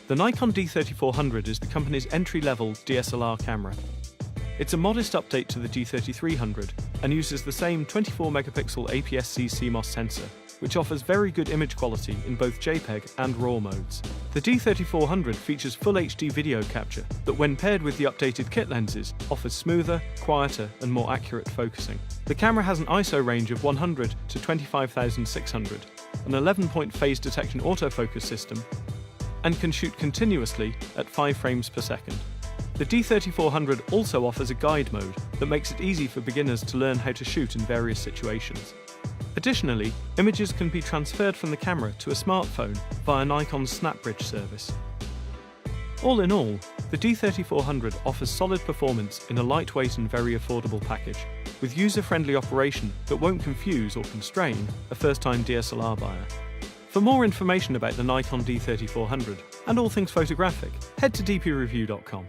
The Nikon D3400 is the company's entry-level DSLR camera. It's a modest update to the D3300 and uses the same 24-megapixel APS-C CMOS sensor, which offers very good image quality in both JPEG and RAW modes. The D3400 features Full HD video capture that, when paired with the updated kit lenses, offers smoother, quieter, and more accurate focusing. The camera has an ISO range of 100 to 25,600, an 11-point phase detection autofocus system, and can shoot continuously at 5 frames per second. The D3400 also offers a guide mode that makes it easy for beginners to learn how to shoot in various situations. Additionally, images can be transferred from the camera to a smartphone via Nikon's SnapBridge service. All in all, the D3400 offers solid performance in a lightweight and very affordable package, with user-friendly operation that won't confuse or constrain a first-time DSLR buyer. For more information about the Nikon D3400 and all things photographic, head to dpreview.com.